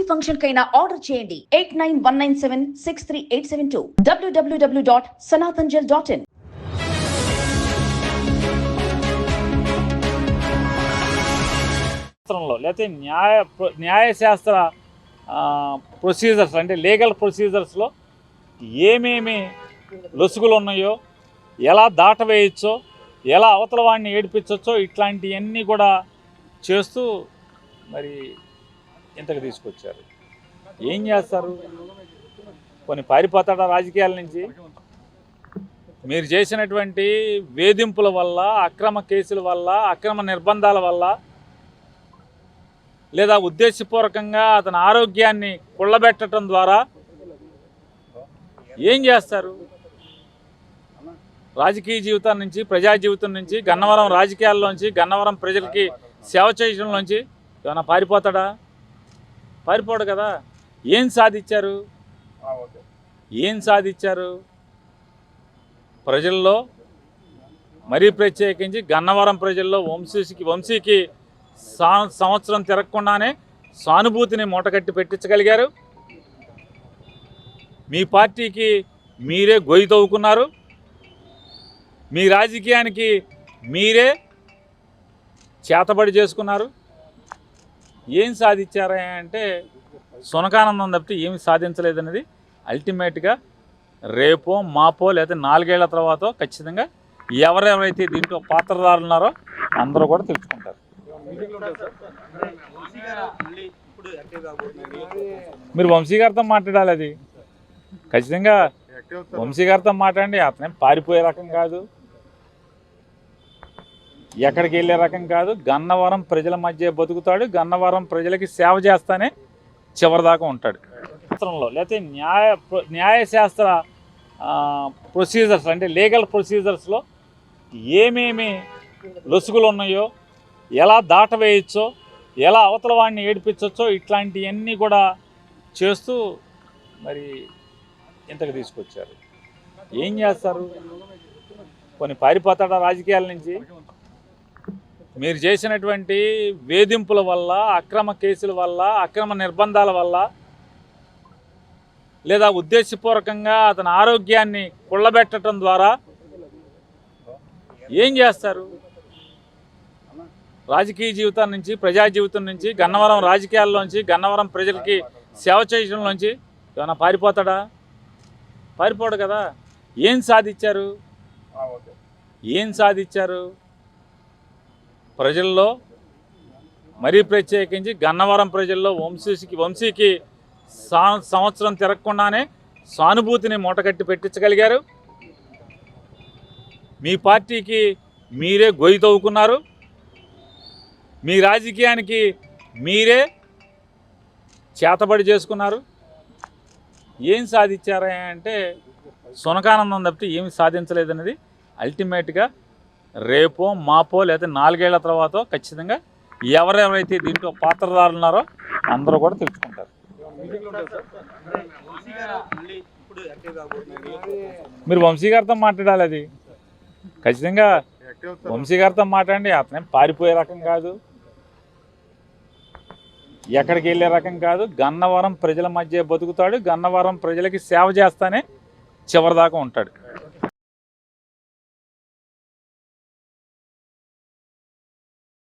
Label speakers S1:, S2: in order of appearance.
S1: Function కైనా order చేయండి 8919763872 www.sanatanjal.in.
S2: లేకపోతే న్యాయశాస్త్ర ప్రొసీజర్స్ అంటే లీగల్ ప్రొసీజర్స్లో ఏమేమి లొసుగులు ఉన్నాయో, ఎలా దాటవేయచ్చో, ఎలా అవతల వాడిని ఏడిపించవచ్చో ఇట్లాంటివన్నీ కూడా చేస్తూ మరి ఇంతకు తీసుకొచ్చారు. ఏం చేస్తారు? కొన్ని పారిపోతాడా రాజకీయాల నుంచి? మీరు చేసినటువంటి వేధింపుల వల్ల, అక్రమ కేసుల వల్ల, అక్రమ నిర్బంధాల వల్ల, లేదా ఉద్దేశపూర్వకంగా అతని ఆరోగ్యాన్ని కుళ్ళబెట్టడం ద్వారా ఏం చేస్తారు? రాజకీయ జీవితం నుంచి, ప్రజా జీవితం నుంచి, గన్నవరం రాజకీయాల్లోంచి, గన్నవరం ప్రజలకి సేవ చేయడంలోంచి ఏమైనా పారిపోతాడా? పారిపోడు కదా. ఏం సాధించారు? ప్రజల్లో, మరీ ప్రత్యేకించి గన్నవరం ప్రజల్లో వంశీకి సంవత్సరం తిరగకుండానే సానుభూతిని మూటగట్టి పెట్టించగలిగారు. మీ పార్టీకి మీరే గొయ్యి తవ్వుకున్నారు. మీ రాజకీయానికి మీరే చేతబడి చేసుకున్నారు. ఏం సాధించారా అంటే సునకానందం తప్పితే ఏమి సాధించలేదనేది అల్టిమేట్గా రేపో మాపో లేదా 4 ఏళ్ల తర్వాత ఖచ్చితంగా ఎవరెవరైతే దీంట్లో పాత్రదారులు ఉన్నారో అందరూ కూడా తెలుసుకుంటారు. మీరు వంశీ గారితో మాట్లాడాలి. అది ఖచ్చితంగా వంశీ గారితో మాట్లాడండి. అతనేం పారిపోయే రకం కాదు, ఎక్కడికి వెళ్ళే రకం కాదు. గన్నవరం ప్రజల మధ్య బతుకుతాడు. గన్నవరం ప్రజలకి సేవ చేస్తానే చివరిదాకా ఉంటాడు. లేకపోతే న్యాయశాస్త్ర ప్రొసీజర్స్ అంటే లీగల్ ప్రొసీజర్స్లో ఏమేమి లొసుగులు ఉన్నాయో, ఎలా దాటవేయచ్చో, ఎలా అవతల వాడిని ఏడిపించవచ్చో ఇట్లాంటివన్నీ కూడా చేస్తూ మరి ఇంతకు తీసుకొచ్చారు. ఏం చేస్తారు? కొన్ని పారిపోతాడా రాజకీయాల నుంచి? మీరు చేసినటువంటి వేధింపుల వల్ల, అక్రమ కేసుల వల్ల, అక్రమ నిర్బంధాల వల్ల, లేదా ఉద్దేశపూర్వకంగా అతని ఆరోగ్యాన్ని కుళ్ళబెట్టడం ద్వారా ఏం చేస్తారు? రాజకీయ జీవితం నుంచి, ప్రజా జీవితం నుంచి, గన్నవరం రాజకీయాల్లోంచి, గన్నవరం ప్రజలకి సేవ చేయడంలోంచి ఏమైనా పారిపోతాడా? పారిపోడు కదా. ఏం సాధించారు? ప్రజల్లో, మరీ ప్రత్యేకించి గన్నవరం ప్రజల్లో వంశీకి సంవత్సరం తిరగకుండానే సానుభూతిని మూటగట్టి పెట్టించగలిగారు. మీ పార్టీకి మీరే గొయ్యి తవ్వుకున్నారు. మీ రాజకీయానికి మీరే చేతబడి చేసుకున్నారు. ఏం సాధించారా అంటే సునకానందం తప్పితే ఏమి సాధించలేదనేది అల్టిమేట్గా రేపో మాపో లేదా 4 ఏళ్ల తర్వాత ఖచ్చితంగా ఎవరెవరైతే దీంట్లో పాత్రదారులు ఉన్నారో అందరూ కూడా తెలుసుకుంటారు. మీరు వంశీ గారితో మాట్లాడాలి. అది ఖచ్చితంగా వంశీ గారితో మాట్లాడండి. అతనేం పారిపోయే రకం కాదు, ఎక్కడికి వెళ్ళే రకం కాదు. గన్నవరం ప్రజల మధ్య బతుకుతాడు. గన్నవరం ప్రజలకి సేవ చేస్తానే చివరిదాకా ఉంటాడు.